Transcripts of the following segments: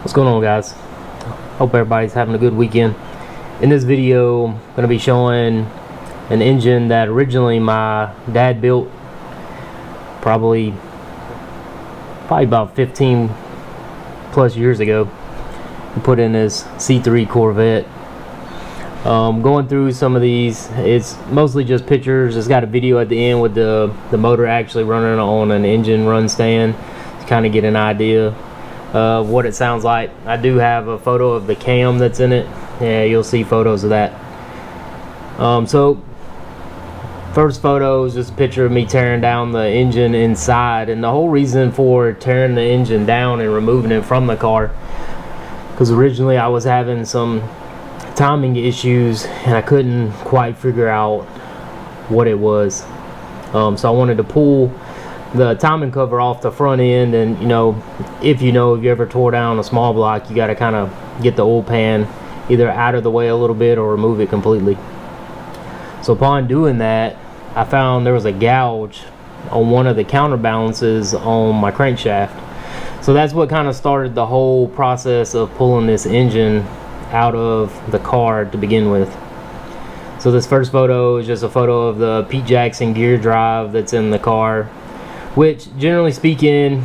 What's going on, guys? Hope everybody's having a good weekend. In this video, I'm going to be showing an engine that originally my dad built probably about 15 plus years ago. He put in his C3 Corvette. Going through some of these, it's mostly just pictures. It's got a video at the end with the motor actually running on an engine run stand to kind of get an idea of what it sounds like. I do have a photo of the cam that's in it. Yeah, you'll see photos of that. So first photo is just a picture of me tearing down the engine inside, and the whole reason for tearing the engine down and removing it from the car, because originally I was having some timing issues and I couldn't quite figure out what it was. So I wanted to pull the timing cover off the front end, and if you ever tore down a small block, you got to kind of get the oil pan either out of the way a little bit or remove it completely. So upon doing that, I found there was a gouge on one of the counterbalances on my crankshaft. So that's what kind of started the whole process of pulling this engine out of the car to begin with. So this first photo is just a photo of the Pete Jackson gear drive that's in the car, which generally speaking,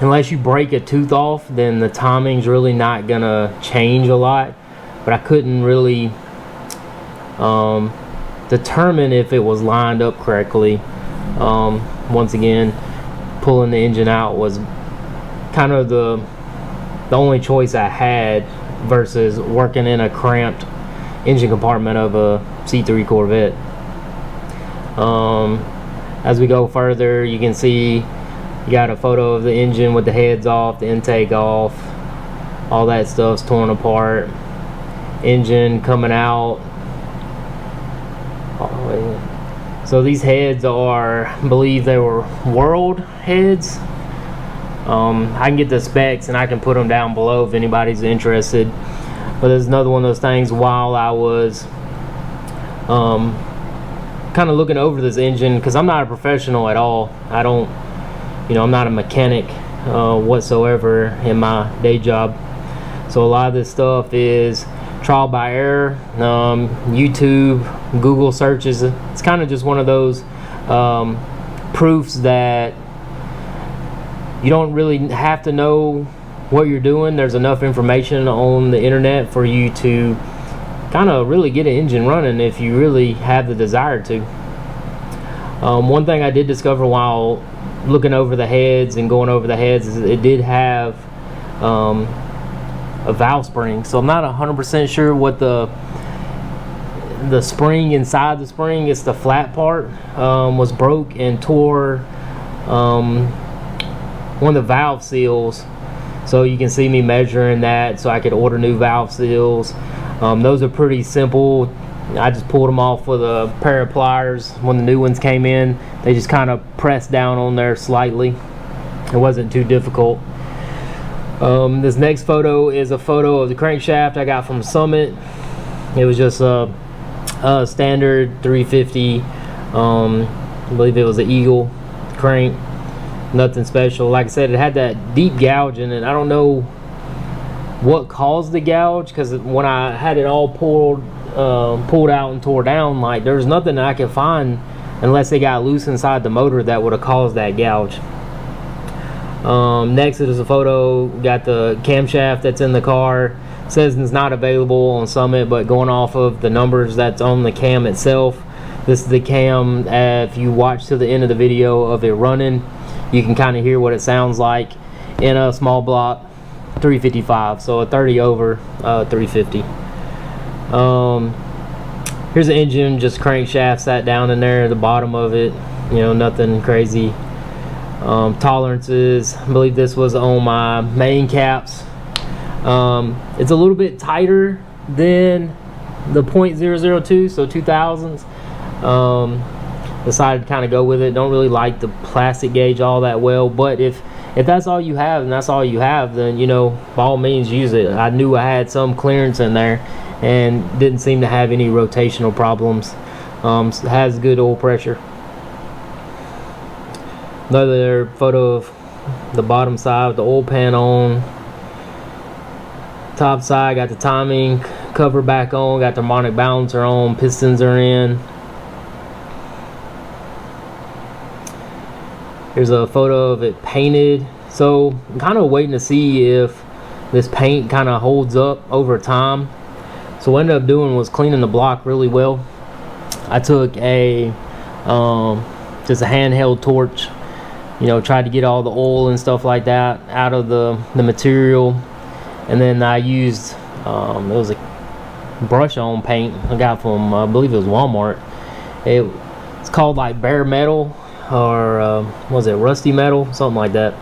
unless you break a tooth off, then the timing's really not gonna change a lot. But I couldn't really determine if it was lined up correctly. Once again, pulling the engine out was kind of the only choice I had versus working in a cramped engine compartment of a C3 Corvette. As we go further, you can see you got a photo of the engine with the heads off, the intake off, all that stuff's torn apart, engine coming out. So these heads are, I believe they were World heads. I can get the specs and I can put them down below if anybody's interested. But there's another one of those things, while I was kind of looking over this engine, because I'm not a professional at all. I don't, I'm not a mechanic whatsoever in my day job. So a lot of this stuff is trial by error, YouTube, Google searches. It's kind of just one of those proofs that you don't really have to know what you're doing. There's enough information on the internet for you to kind of really get an engine running if you really have the desire to. One thing I did discover while looking over the heads and going over the heads is it did have a valve spring. So I'm not 100% sure what the spring inside the spring, it's the flat part, was broke and tore one of the valve seals. So you can see me measuring that so I could order new valve seals. Those are pretty simple. I just pulled them off with a pair of pliers when the new ones came in. They just kind of pressed down on there slightly. It wasn't too difficult. This next photo is a photo of the crankshaft I got from Summit. It was just a standard 350. I believe it was an Eagle crank. Nothing special. Like I said, it had that deep gouge in it. I don't know what caused the gouge, because when I had it all pulled out and tore down, like there's nothing that I could find unless it got loose inside the motor that would have caused that gouge. Next is a photo. Got the camshaft that's in the car. It says it's not available on Summit, but going off of the numbers that's on the cam itself, this is the cam. If you watch to the end of the video of it running, you can kind of hear what it sounds like in a small block 355, so a 30 over 350. Here's the engine, just crankshaft sat down in there, the bottom of it, nothing crazy. Tolerances, I believe this was on my main caps. It's a little bit tighter than the .002, so 2000s. Decided to kind of go with it. Don't really like the plastic gauge all that well, but if that's all you have and that's all you have, then by all means use it. I knew I had some clearance in there and didn't seem to have any rotational problems. It has good oil pressure. Another photo of the bottom side with the oil pan on. Top side, got the timing cover back on, got the harmonic balancer on, pistons are in. Here's a photo of it painted. So I'm kind of waiting to see if this paint kind of holds up over time. So what I ended up doing was cleaning the block really well. I took a just a handheld torch, you know, tried to get all the oil and stuff like that out of the material, and then I used it was a brush on paint I got from I believe it was Walmart. It's called like bare metal, or what was it, rusty metal, something like that.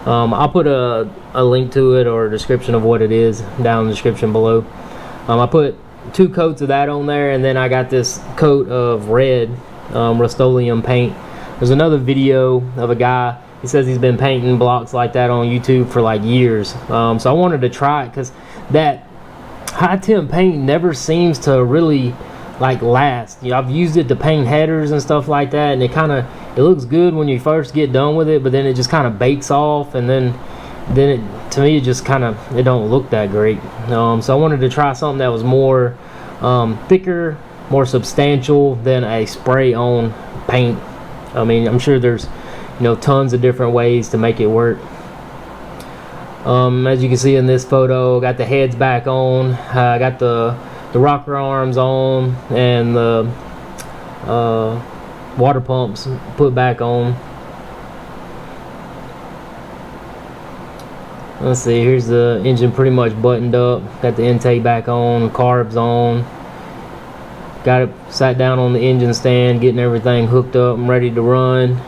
I'll put a link to it or a description of what it is down in the description below. I put 2 coats of that on there, and then I got this coat of red Rust-Oleum paint. There's another video of a guy, he says he's been painting blocks like that on YouTube for like years. So I wanted to try it because that high temp paint never seems to really like last. You know, I've used it to paint headers and stuff like that, and it looks good when you first get done with it, but then it just kind of bakes off, and then it, to me, it just kind of, it don't look that great. So I wanted to try something that was more thicker, more substantial than a spray on paint. I mean, I'm sure there's, you know, tons of different ways to make it work. As you can see in this photo, got the heads back on, I got the rocker arms on, and the water pumps put back on. Let's see, here's the engine pretty much buttoned up, got the intake back on, carbs on, got it sat down on the engine stand, getting everything hooked up and ready to run.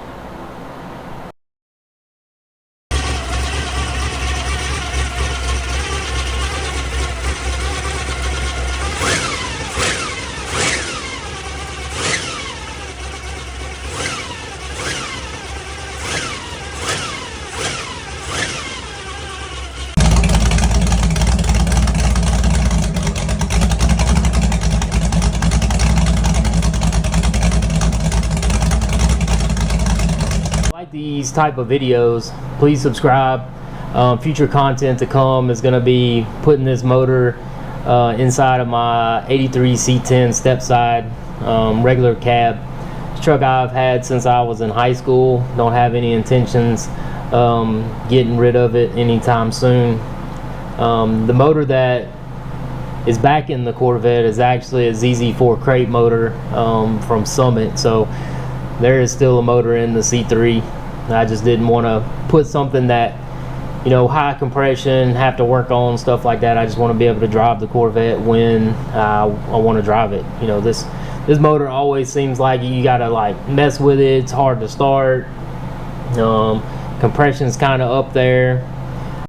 These type of videos, please subscribe. Future content to come is going to be putting this motor inside of my 83 C10 step side regular cab. This truck I've had since I was in high school. Don't have any intentions getting rid of it anytime soon. The motor that is back in the Corvette is actually a ZZ4 crate motor from Summit, so there is still a motor in the C3. I just didn't want to put something that, you know, high compression, have to work on, stuff like that. I just want to be able to drive the Corvette when I want to drive it. You know, this motor always seems like you gotta like mess with it. It's hard to start. Compression's kind of up there.